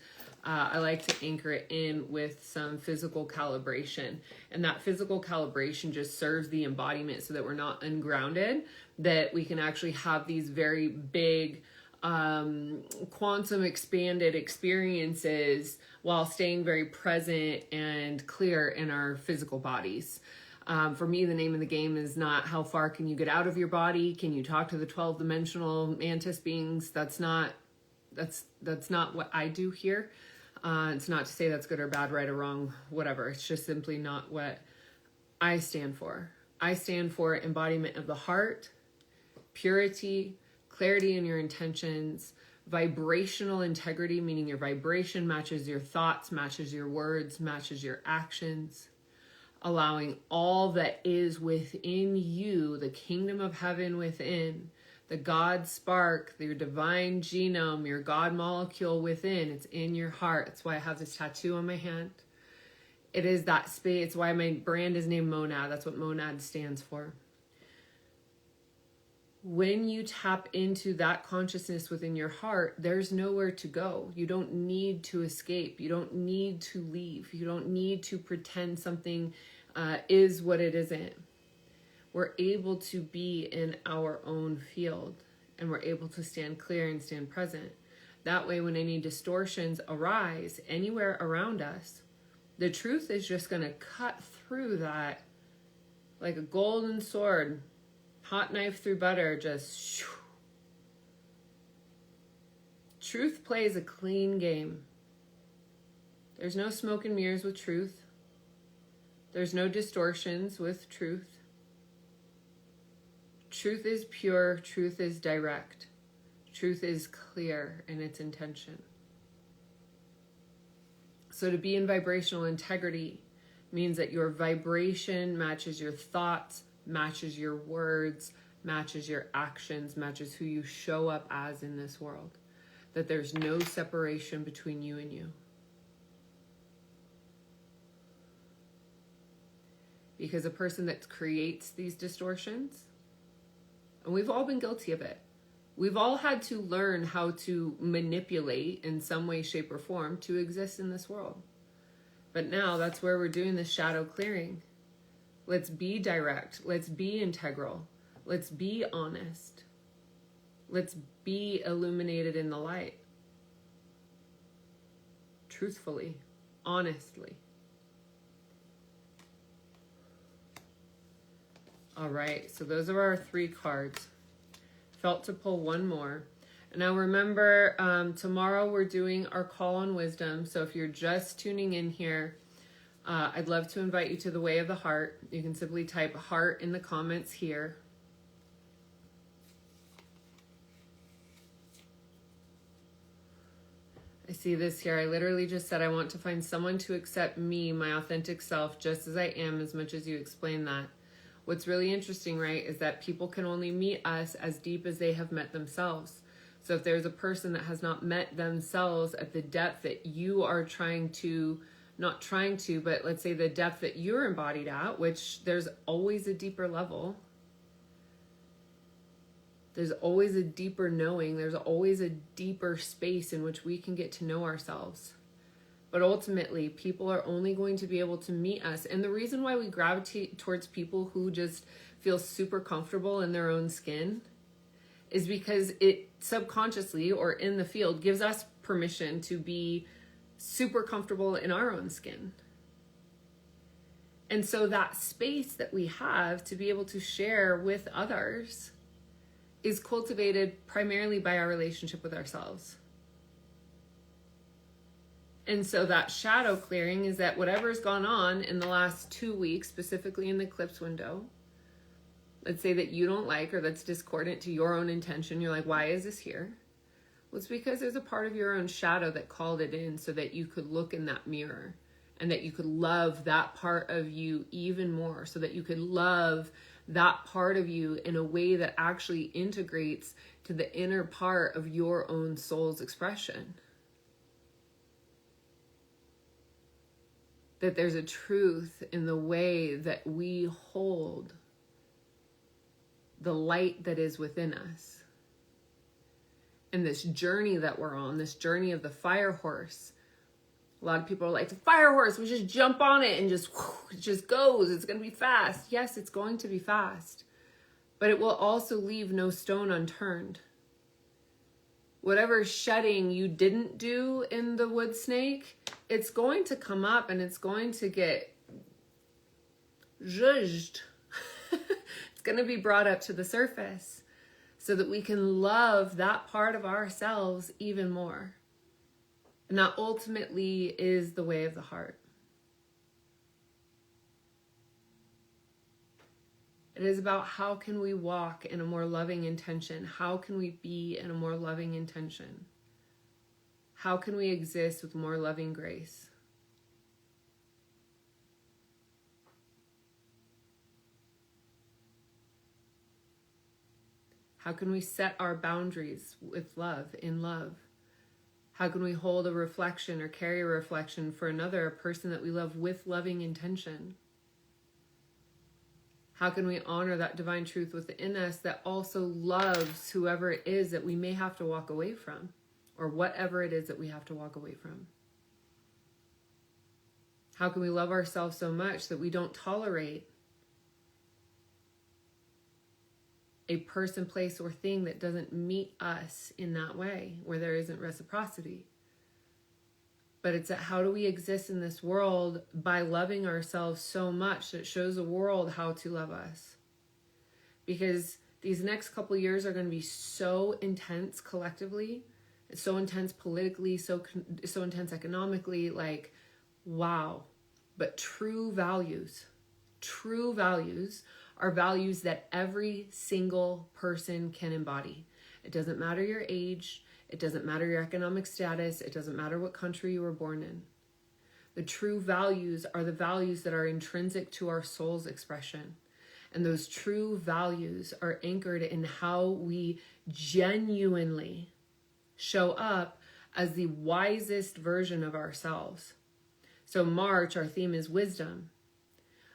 I like to anchor it in with some physical calibration. And that physical calibration just serves the embodiment so that we're not ungrounded, that we can actually have these very big, quantum expanded experiences while staying very present and clear in our physical bodies. For me, the name of the game is not how far can you get out of your body? Can you talk to the 12-dimensional mantis beings? That's not what I do here. It's not to say that's good or bad, right or wrong, whatever. It's just simply not what I stand for. I stand for embodiment of the heart, purity, clarity in your intentions, vibrational integrity, meaning your vibration matches your thoughts, matches your words, matches your actions, allowing all that is within you, the kingdom of heaven within, the God spark, your divine genome, your God molecule within, it's in your heart. That's why I have this tattoo on my hand. It is that space. It's why my brand is named Monad. That's what Monad stands for. When you tap into that consciousness within your heart, there's nowhere to go. You don't need to escape. You don't need to leave. You don't need to pretend something is what it isn't. We're able to be in our own field, and we're able to stand clear and stand present. That way, when any distortions arise anywhere around us, the truth is just going to cut through that like a golden sword, hot knife through butter, just shoo. Truth plays a clean game. There's no smoke and mirrors with truth. There's no distortions with truth. Truth is pure, truth is direct. Truth is clear in its intention. So to be in vibrational integrity means that your vibration matches your thoughts, matches your words, matches your actions, matches who you show up as in this world. That there's no separation between you and you. Because a person that creates these distortions, and we've all been guilty of it. We've all had to learn how to manipulate in some way, shape, or form to exist in this world. But now that's where we're doing this shadow clearing. Let's be direct. Let's be integral. Let's be honest. Let's be illuminated in the light. Truthfully, honestly. All right, so those are our 3 cards. Felt to pull one more. Now remember, tomorrow we're doing our call on wisdom. So if you're just tuning in here, I'd love to invite you to the way of the heart. You can simply type heart in the comments here. I see this here. I literally just said, I want to find someone to accept me, my authentic self, just as I am, as much as you explain that. What's really interesting, right, is that people can only meet us as deep as they have met themselves. So if there's a person that has not met themselves at the depth that you are trying to, not trying to, but let's say the depth that you're embodied at, which there's always a deeper level. There's always a deeper knowing. There's always a deeper space in which we can get to know ourselves. But ultimately, people are only going to be able to meet us. And the reason why we gravitate towards people who just feel super comfortable in their own skin is because it subconsciously or in the field gives us permission to be super comfortable in our own skin. And so that space that we have to be able to share with others is cultivated primarily by our relationship with ourselves. And so that shadow clearing is that whatever's gone on in the last 2 weeks, specifically in the eclipse window, let's say that you don't like or that's discordant to your own intention, you're like, why is this here? Well, it's because there's a part of your own shadow that called it in so that you could look in that mirror and that you could love that part of you even more, so that you could love that part of you in a way that actually integrates to the inner part of your own soul's expression. That there's a truth in the way that we hold the light that is within us. And this journey that we're on, this journey of the fire horse, a lot of people are like, the fire horse, we just jump on it and just, it just goes. It's going to be fast. Yes, it's going to be fast. But it will also leave no stone unturned. Whatever shedding you didn't do in the wood snake, it's going to come up and it's going to get judged. It's going to be brought up to the surface so that we can love that part of ourselves even more. And that ultimately is the way of the heart. It is about how can we walk in a more loving intention? How can we be in a more loving intention? How can we exist with more loving grace? How can we set our boundaries with love, in love? How can we hold a reflection or carry a reflection for another, a person that we love, with loving intention? How can we honor that divine truth within us that also loves whoever it is that we may have to walk away from, or whatever it is that we have to walk away from? How can we love ourselves so much that we don't tolerate a person, place, or thing that doesn't meet us in that way, where there isn't reciprocity? But it's at how do we exist in this world by loving ourselves so much that it shows the world how to love us. Because these next couple years are going to be so intense collectively, so intense politically, so intense economically, like, wow. But true values are values that every single person can embody. It doesn't matter your age. It doesn't matter your economic status. It doesn't matter what country you were born in. The true values are the values that are intrinsic to our soul's expression. And those true values are anchored in how we genuinely show up as the wisest version of ourselves. So March, our theme is wisdom.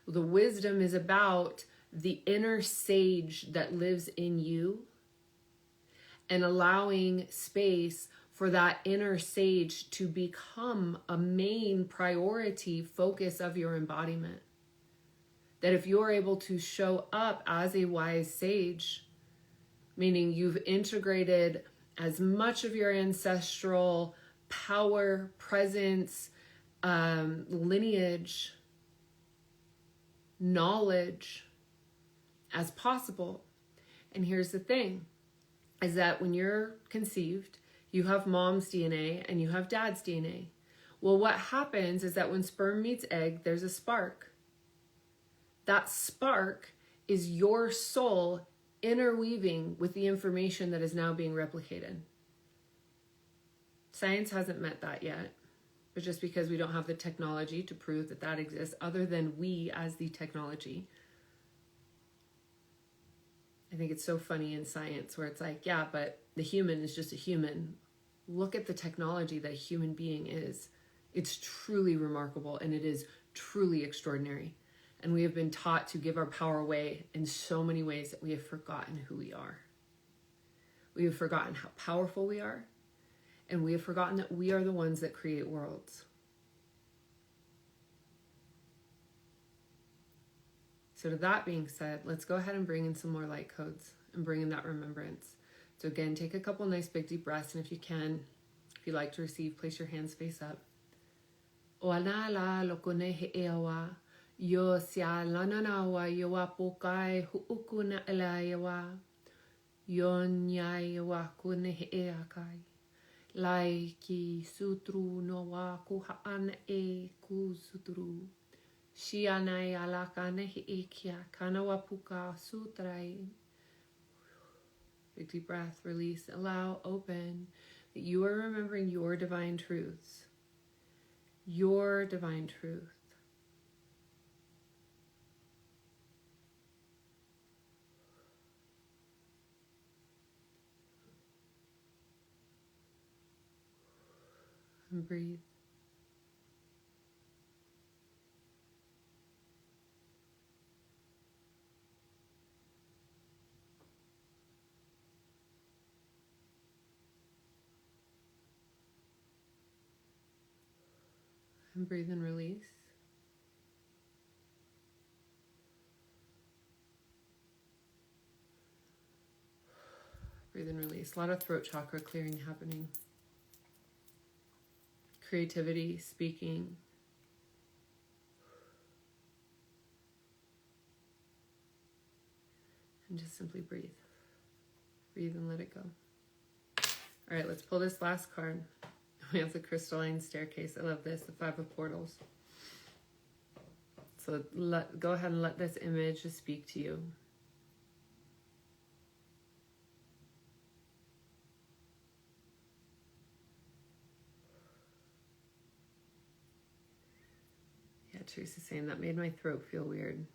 The wisdom is about the inner sage that lives in you, and allowing space for that inner sage to become a main priority focus of your embodiment. That if you're able to show up as a wise sage, meaning you've integrated as much of your ancestral power, presence, lineage, knowledge as possible. And here's the thing. is that when you're conceived, you have mom's DNA and you have dad's DNA. Well, what happens is that when sperm meets egg, there's a spark. That spark is your soul interweaving with the information that is now being replicated. Science hasn't met that yet, but just because we don't have the technology to prove that that exists, other than we as the technology. I think it's so funny in science where it's like, yeah, but the human is just a human. Look at the technology that a human being is. It's truly remarkable, and it is truly extraordinary. And we have been taught to give our power away in so many ways that we have forgotten who we are. We have forgotten how powerful we are, and we have forgotten that we are the ones that create worlds. So to that being said, let's go ahead and bring in some more light codes and bring in that remembrance. So again, take a couple nice big deep breaths, and if you can, if you like to receive, place your hands face up. Oanala lokone he ewa, yo sia lananawa yoa pokai huukuna elayawa, yon yayawa kune he eakai, lai ki sutru no wa kuhaan e ku sutru. Shianai alakane he ekia kanawapuka sutrai. Big deep breath, release, allow, open, that you are remembering your divine truths. Your divine truth. And breathe. And breathe and release. Breathe and release. A lot of throat chakra clearing happening. Creativity, speaking. And just simply breathe. Breathe and let it go. All right, let's pull this last card. We have the Crystalline Staircase. I love this, the 5 of Portals. So go ahead and let this image just speak to you. Yeah, Teresa's saying that made my throat feel weird.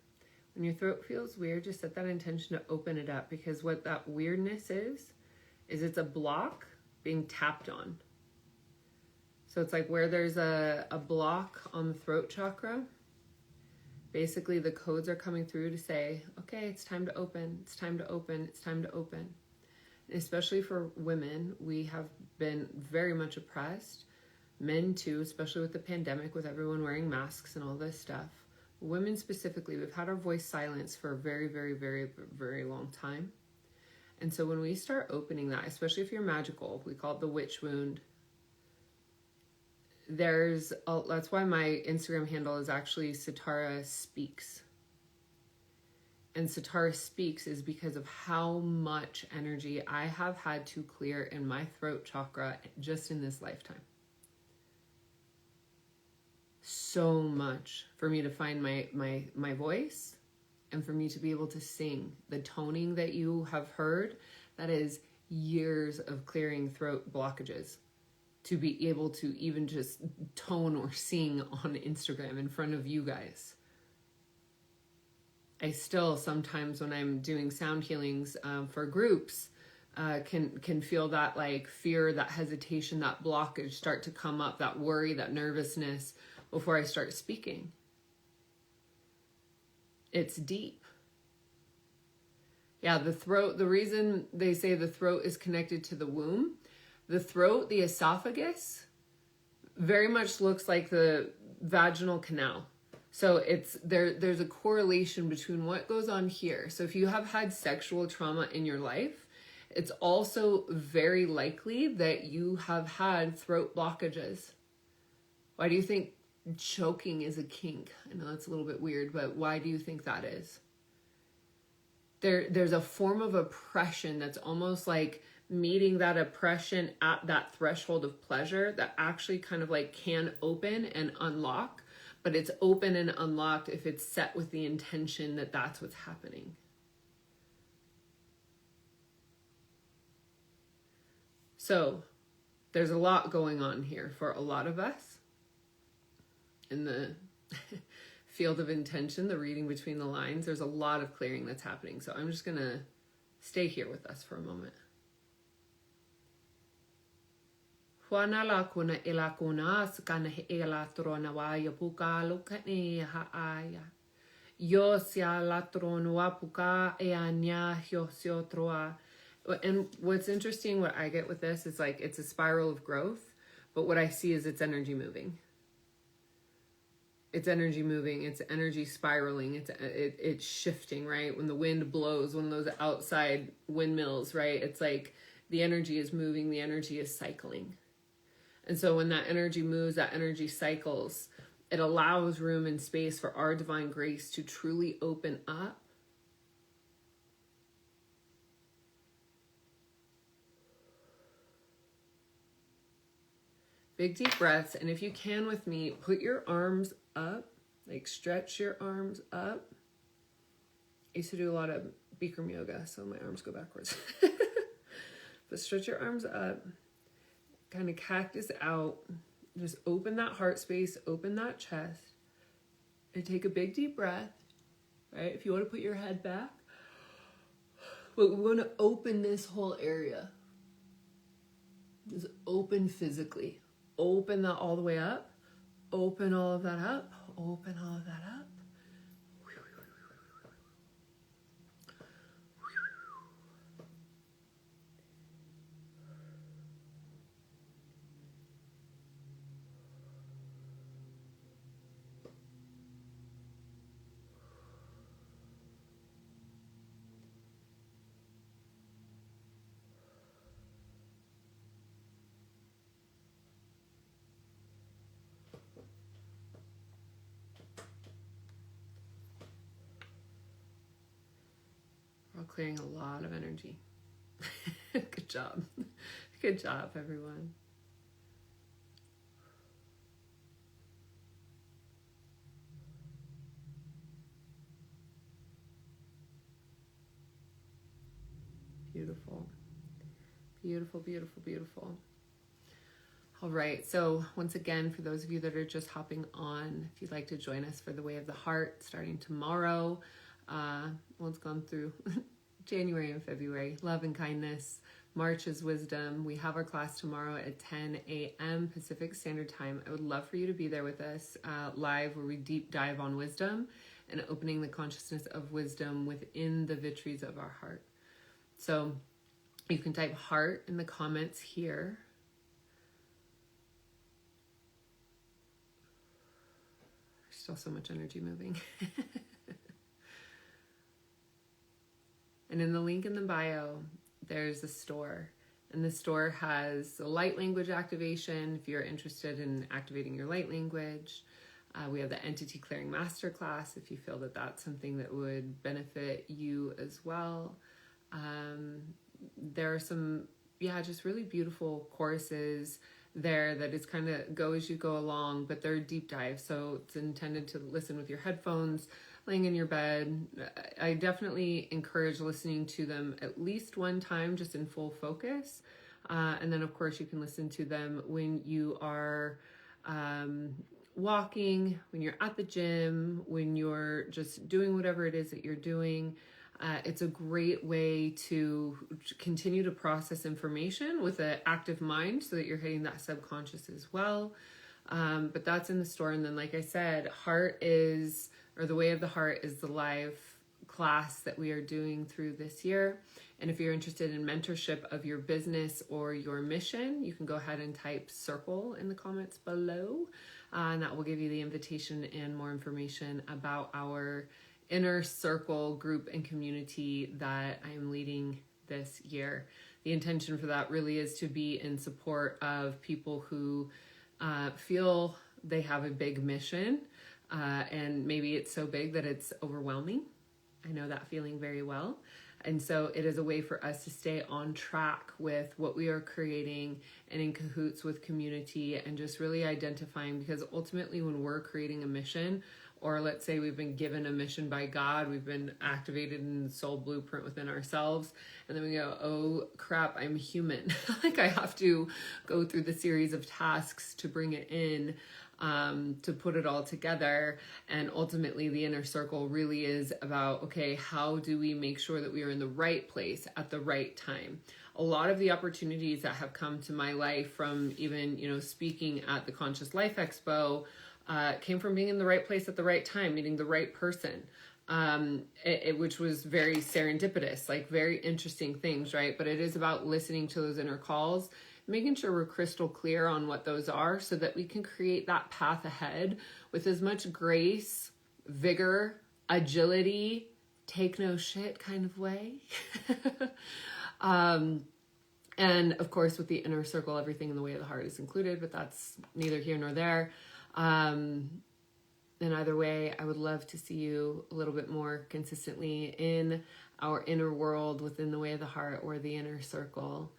When your throat feels weird, just set that intention to open it up, because what that weirdness is it's a block being tapped on. So it's like where there's a block on the throat chakra, basically the codes are coming through to say, okay, it's time to open, it's time to open, it's time to open. And especially for women, we have been very much oppressed. Men too, especially with the pandemic, with everyone wearing masks and all this stuff. Women specifically, we've had our voice silenced for a very, very, very, very long time. And so when we start opening that, especially if you're magical, we call it the witch wound. That's why my Instagram handle is actually Sitara Speaks. And Sitara Speaks is because of how much energy I have had to clear in my throat chakra just in this lifetime. So much for me to find my voice and for me to be able to sing. The toning that you have heard, that is years of clearing throat blockages. To be able to even just tone or sing on Instagram in front of you guys. I still sometimes when I'm doing sound healings for groups can feel that like fear, that hesitation, that blockage start to come up, that worry, that nervousness before I start speaking. It's deep. Yeah, the throat, the reason they say the throat is connected to the womb, the throat, the esophagus, very much looks like the vaginal canal. So there's a correlation between what goes on here. So if you have had sexual trauma in your life, it's also very likely that you have had throat blockages. Why do you think choking is a kink? I know that's a little bit weird, but why do you think that is? there's a form of oppression that's almost like meeting that oppression at that threshold of pleasure that actually kind of like can open and unlock, but it's open and unlocked if it's set with the intention that that's what's happening. So there's a lot going on here for a lot of us in the field of intention, the reading between the lines. There's a lot of clearing that's happening. So I'm just going to stay here with us for a moment. Huana la kuna ila kuna skana ila trona wa ya puka lukani haaya. Yo sia la trona wa puka e anya yo sio troa. And what's interesting, what I get with this is like it's a spiral of growth, but what I see is it's energy moving. It's energy moving. It's energy spiraling. It's shifting, right? When the wind blows, one of those outside windmills, right? It's like the energy is moving. The energy is cycling. And so when that energy moves, that energy cycles, it allows room and space for our divine grace to truly open up. Big deep breaths. And if you can with me, put your arms up, like stretch your arms up. I used to do a lot of Bikram yoga, so my arms go backwards. But stretch your arms up, kind of cactus out. Just open that heart space, open that chest, and take a big deep breath, right? If you want to put your head back. But we want to open this whole area. Just open physically. Open that all the way up. Open all of that up. Open all of that up. We're clearing a lot of energy. Good job. Good job, everyone. Beautiful. Beautiful, beautiful, beautiful. All right, so once again, for those of you that are just hopping on, if you'd like to join us for the Way of the Heart starting tomorrow, well, it's gone through January and February, love and kindness. March is wisdom. We have our class tomorrow at 10 a.m. Pacific Standard Time. I would love for you to be there with us live, where we deep dive on wisdom and opening the consciousness of wisdom within the victories of our heart. So you can type heart in the comments here. There's still so much energy moving. And in the link in the bio, there's a store. And the store has a light language activation if you're interested in activating your light language. We have the Entity Clearing Masterclass if you feel that that's something that would benefit you as well. There are some, just really beautiful courses there that is kind of go as you go along, but they're deep dive. So it's intended to listen with your headphones, laying in your bed. I definitely encourage listening to them at least one time, just in full focus. And then of course you can listen to them when you are walking, when you're at the gym, when you're just doing whatever it is that you're doing. It's a great way to continue to process information with an active mind so that you're hitting that subconscious as well. But that's in the store. And then, like I said, the Way of the Heart is the live class that we are doing through this year. And if you're interested in mentorship of your business or your mission, you can go ahead and type circle in the comments below. And that will give you the invitation and more information about our inner circle group and community that I am leading this year. The intention for that really is to be in support of people who feel they have a big mission, and maybe it's so big that it's overwhelming, I know that feeling very well. And so it is a way for us to stay on track with what we are creating and in cahoots with community, and just really identifying, because ultimately when we're creating a mission, or let's say we've been given a mission by God, we've been activated in the soul blueprint within ourselves, and then we go, oh crap, I'm human. Like I have to go through the series of tasks to bring it in, to put it all together. And ultimately the inner circle really is about, okay, how do we make sure that we are in the right place at the right time? A lot of the opportunities that have come to my life from even, speaking at the Conscious Life Expo, came from being in the right place at the right time, meeting the right person, which was very serendipitous, like very interesting things, right? But it is about listening to those inner calls, making sure we're crystal clear on what those are, so that we can create that path ahead with as much grace, vigor, agility, take no shit kind of way. And of course, with the inner circle, everything in the way of the heart is included, but that's neither here nor there. And either way, I would love to see you a little bit more consistently in our inner world within the way of the heart, or the inner circle.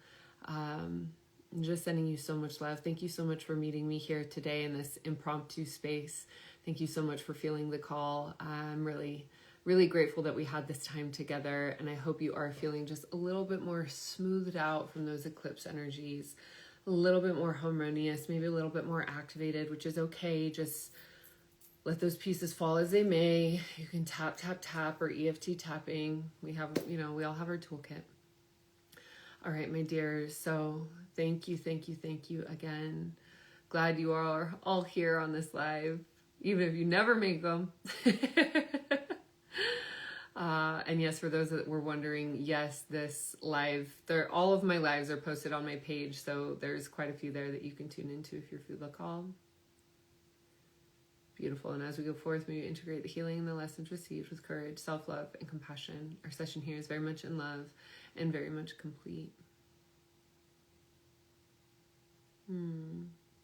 I'm just sending you so much love. Thank you so much for meeting me here today in this impromptu space. Thank you so much for feeling the call. I'm really, really grateful that we had this time together, and I hope you are feeling just a little bit more smoothed out from those eclipse energies, a little bit more harmonious, maybe a little bit more activated, which is okay. Just let those pieces fall as they may. You can tap, tap, tap, or EFT tapping. We have, we all have our toolkit. All right, my dears. So thank you again. Glad you are all here on this live, even if you never make them. And yes, for those that were wondering, yes, this live, all of my lives are posted on my page, so there's quite a few there that you can tune into if you feel the call. Beautiful. And as we go forth, may we integrate the healing and the lessons received with courage, self-love, and compassion. Our session here is very much in love and very much complete.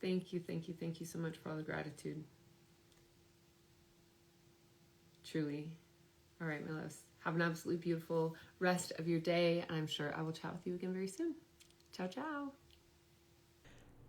Thank you so much for all the gratitude. Truly. All right, my loves. Have an absolutely beautiful rest of your day, and I'm sure I will chat with you again very soon. Ciao, ciao.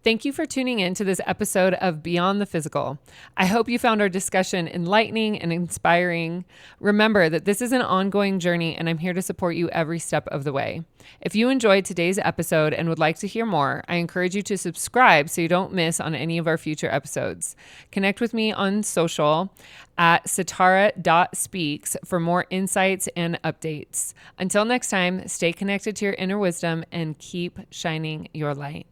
Thank you for tuning in to this episode of Beyond the Physical. I hope you found our discussion enlightening and inspiring. Remember that this is an ongoing journey, and I'm here to support you every step of the way. If you enjoyed today's episode and would like to hear more, I encourage you to subscribe so you don't miss on any of our future episodes. Connect with me on social at sitara.speaks for more insights and updates. Until next time, stay connected to your inner wisdom and keep shining your light.